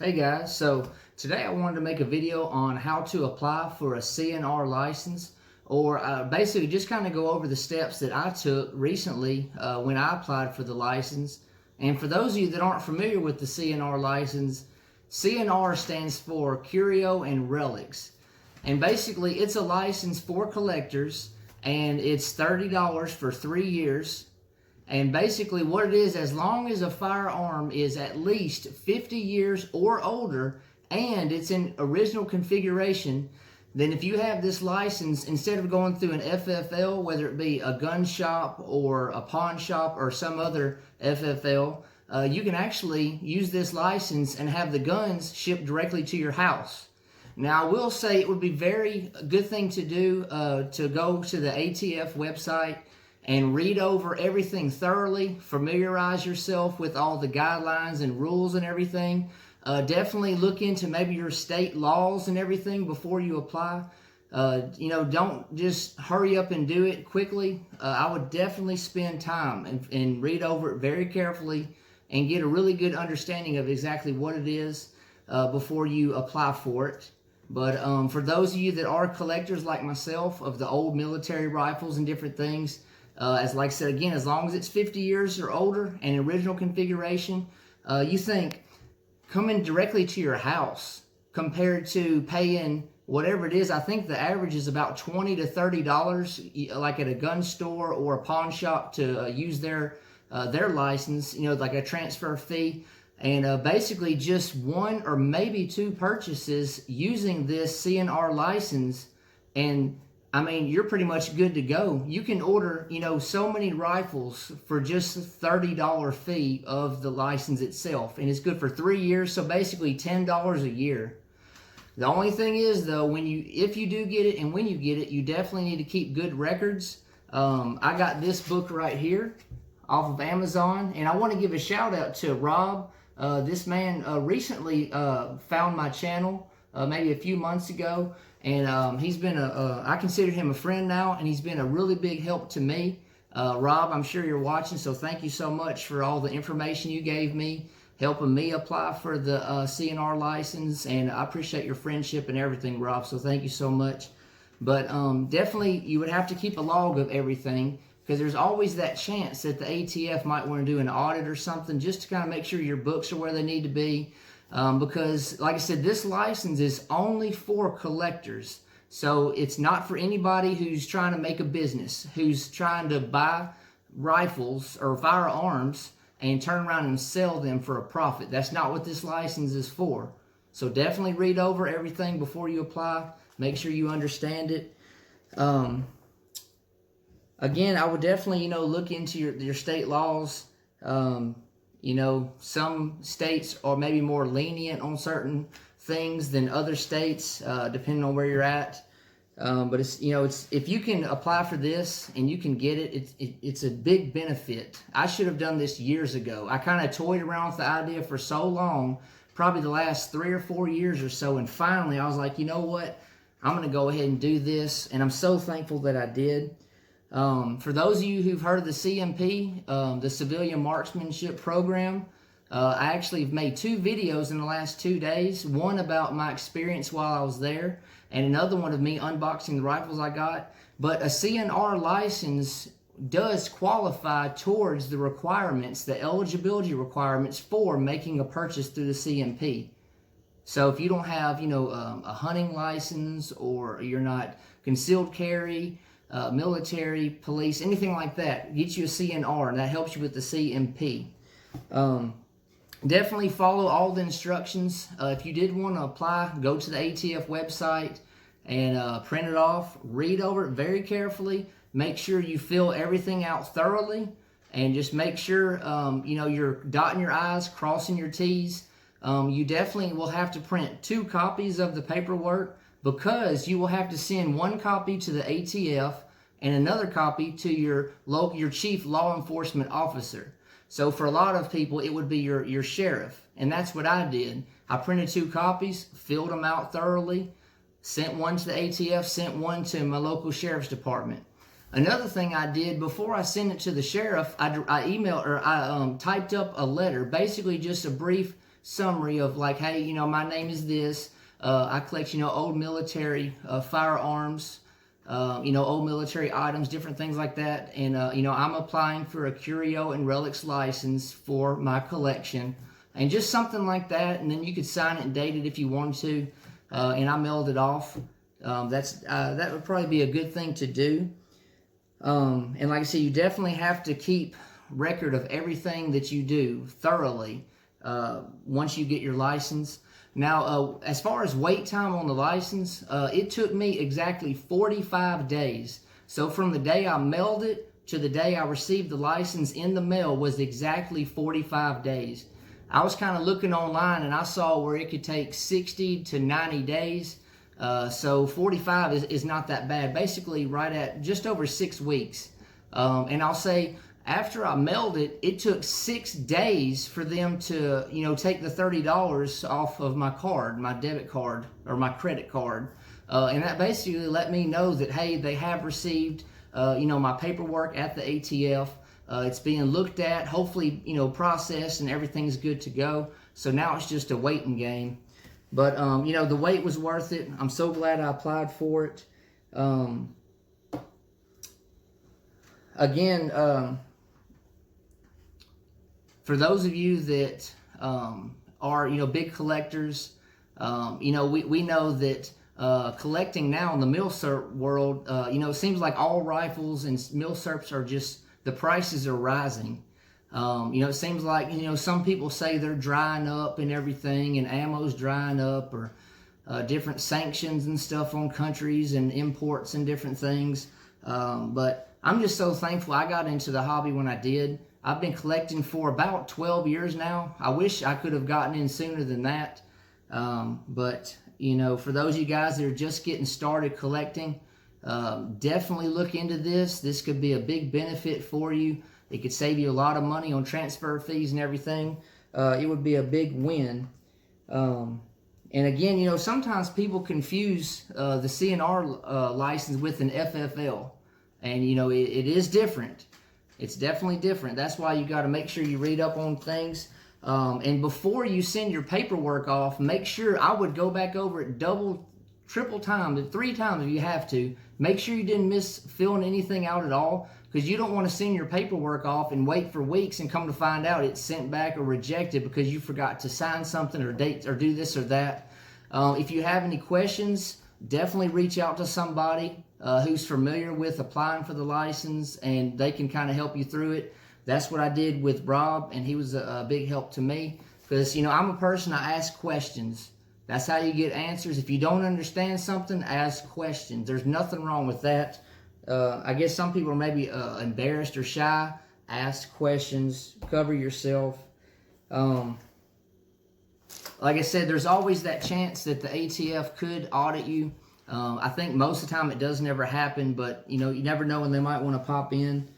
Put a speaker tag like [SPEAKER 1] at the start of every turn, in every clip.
[SPEAKER 1] Hey guys, so today I wanted to make a video on how to apply for a CNR license, or basically just kind of go over the steps that I took recently when I applied for the license. And for those of you that aren't familiar with the CNR license, CNR stands for Curio and Relics. And basically it's a license for collectors, and it's $30 for 3 years. And basically what it is, as long as a firearm is at least 50 years or older and it's in original configuration, then if you have this license, instead of going through an FFL, whether it be a gun shop or a pawn shop or some other FFL, you can actually use this license and have the guns shipped directly to your house. Now, I will say it would be very good thing to do to go to the ATF website and read over everything thoroughly, familiarize yourself with all the guidelines and rules and everything. Definitely look into maybe your state laws and everything before you apply. Don't just hurry up and do it quickly. I would definitely spend time and read over it very carefully and get a really good understanding of exactly what it is before you apply for it. But for those of you that are collectors like myself of the old military rifles and different things, as like I said again, as long as it's 50 years or older and original configuration, you think coming directly to your house compared to paying whatever it is. I think the average is about $20 to $30, like at a gun store or a pawn shop to use their license. Like a transfer fee, and basically just one or maybe two purchases using this CNR license, and I mean, you're pretty much good to go. You can order, so many rifles for just a $30 fee of the license itself. And it's good for 3 years, so basically $10 a year. The only thing is, though, if you do get it and when you get it, you definitely need to keep good records. I got this book right here off of Amazon, and I want to give a shout out to Rob. This man recently found my channel maybe a few months ago. And he's been I consider him a friend now, and he's been a really big help to me. Rob, I'm sure you're watching, so thank you so much for all the information you gave me, helping me apply for the CNR license, and I appreciate your friendship and everything, Rob, so thank you so much. But definitely you would have to keep a log of everything, because there's always that chance that the ATF might want to do an audit or something, just to kind of make sure your books are where they need to be. Because, like I said, this license is only for collectors. So it's not for anybody who's trying to make a business, who's trying to buy rifles or firearms and turn around and sell them for a profit. That's not what this license is for. So definitely read over everything before you apply. Make sure you understand it. Again, I would definitely, look into your state laws. Some states are maybe more lenient on certain things than other states, depending on where you're at. But it's if you can apply for this and you can get it, it's a big benefit. I should have done this years ago. I kind of toyed around with the idea for so long, probably the last 3 or 4 years or so, and finally I was like, you know what? I'm going to go ahead and do this, and I'm so thankful that I did. For those of you who've heard of the CMP, the Civilian Marksmanship Program, I actually have made 2 videos in the last 2 days. One about my experience while I was there, and another one of me unboxing the rifles I got. But a CNR license does qualify towards the requirements, the eligibility requirements for making a purchase through the CMP. So if you don't have, a hunting license, or you're not concealed carry, military, police, anything like that, get you a CNR, and that helps you with the CMP. Definitely follow all the instructions. If you did want to apply, go to the ATF website and print it off, read over it very carefully, make sure you fill everything out thoroughly, and just make sure you're dotting your I's, crossing your T's. You definitely will have to print 2 copies of the paperwork, because you will have to send 1 copy to the ATF and another copy to your chief law enforcement officer. So for a lot of people, it would be your sheriff, and that's what I did. I printed 2 copies, filled them out thoroughly, sent 1 to the ATF, sent 1 to my local sheriff's department. Another thing I did before I sent it to the sheriff, I typed up a letter, basically just a brief summary of like, hey, you know, my name is this. I collect, you know, old military firearms, you know, old military items, different things like that. And, you know, I'm applying for a curio and relics license for my collection. And just something like that. And then you could sign it and date it if you wanted to. And I mailed it off. That would probably be a good thing to do. And like I said, you definitely have to keep record of everything that you do thoroughly once you get your license. Now, as far as wait time on the license, it took me exactly 45 days. So from the day I mailed it to the day I received the license in the mail was exactly 45 days. I was kind of looking online and I saw where it could take 60 to 90 days. So 45 is not that bad. Basically right at just over 6 weeks. And I'll say, after I mailed it, it took 6 days for them to, you know, take the $30 off of my card, my debit card or my credit card. And that basically let me know that, hey, they have received, you know, my paperwork at the ATF. It's being looked at, hopefully, you know, processed and everything's good to go. So now it's just a waiting game. But, you know, the wait was worth it. I'm so glad I applied for it. Again, for those of you that are, you know, big collectors, you know, we know that collecting now in the milsurp world, you know, it seems like all rifles and milsurps are just, the prices are rising. You know, it seems like, you know, some people say they're drying up and everything, and ammo's drying up, or different sanctions and stuff on countries and imports and different things. But I'm just so thankful I got into the hobby when I did. I've been collecting for about 12 years now. I wish I could have gotten in sooner than that. But, you know, for those of you guys that are just getting started collecting, definitely look into this. This could be a big benefit for you. It could save you a lot of money on transfer fees and everything. It would be a big win. And again, you know, sometimes people confuse the CNR license with an FFL. And, you know, it is different. It's definitely different. That's why you got to make sure you read up on things. And before you send your paperwork off, make sure, I would go back over it triple times, 3 times if you have to. Make sure you didn't miss filling anything out at all, because you don't want to send your paperwork off and wait for weeks and come to find out it's sent back or rejected because you forgot to sign something or date or do this or that. If you have any questions, definitely reach out to somebody who's familiar with applying for the license, and they can kind of help you through it. That's what I did with Rob, and he was a big help to me, because, you know, I'm a person, I ask questions. That's how you get answers. If you don't understand something, ask questions. There's nothing wrong with that. I guess some people are maybe embarrassed or shy. Ask questions. Cover yourself. Like I said, there's always that chance that the ATF could audit you. I think most of the time it does never happen, but, you know, you never know when they might want to pop in.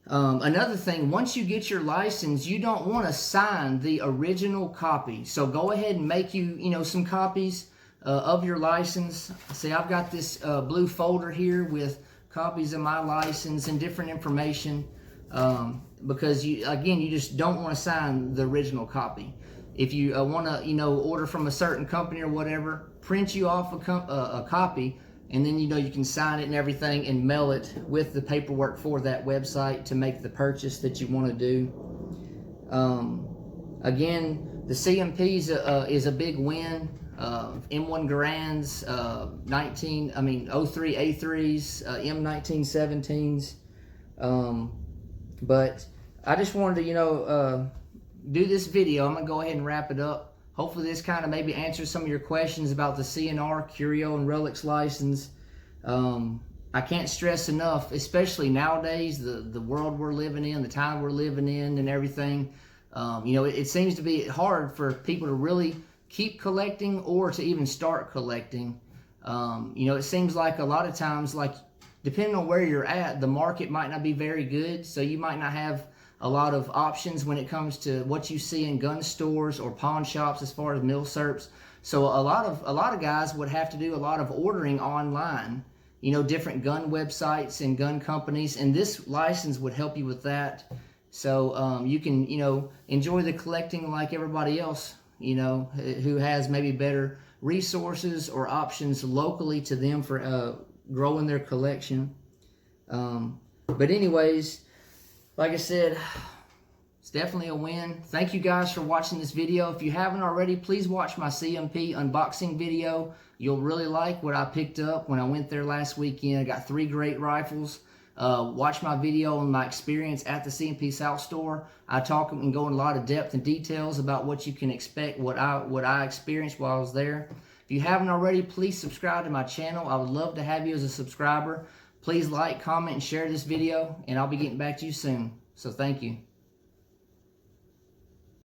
[SPEAKER 1] Another thing, once you get your license, you don't want to sign the original copy. So go ahead and make you know, some copies of your license. See, I've got this blue folder here with copies of my license and different information, because you just don't want to sign the original copy. If you want to, you know, order from a certain company or whatever, print you off a copy, and then, you know, you can sign it and everything and mail it with the paperwork for that website to make the purchase that you want to do. Again, the CMPs is a big win. M1 Garands, 03 A3s, M1917s. But I just wanted to, you know, do this video. I'm going to go ahead and wrap it up. Hopefully this kind of maybe answers some of your questions about the CNR, Curio, and Relics license. I can't stress enough, especially nowadays, the world we're living in, the time we're living in and everything. You know, it seems to be hard for people to really keep collecting or to even start collecting. You know, it seems like a lot of times, like, depending on where you're at, the market might not be very good, so you might not have a lot of options when it comes to what you see in gun stores or pawn shops as far as milsurps. So a lot of guys would have to do a lot of ordering online, you know, different gun websites and gun companies, and this license would help you with that. So you can, you know, enjoy the collecting like everybody else who has maybe better resources or options locally to them for growing their collection. But anyways, like I said, it's definitely a win. Thank you guys for watching this video. If you haven't already, please watch my CMP unboxing video. You'll really like what I picked up when I went there last weekend. I got 3 great rifles. Watch my video on my experience at the CMP South store. I talk and go in a lot of depth and details about what you can expect, what I experienced while I was there. If you haven't already, please subscribe to my channel. I would love to have you as a subscriber. Please like, comment, and share this video, and I'll be getting back to you soon. So thank you.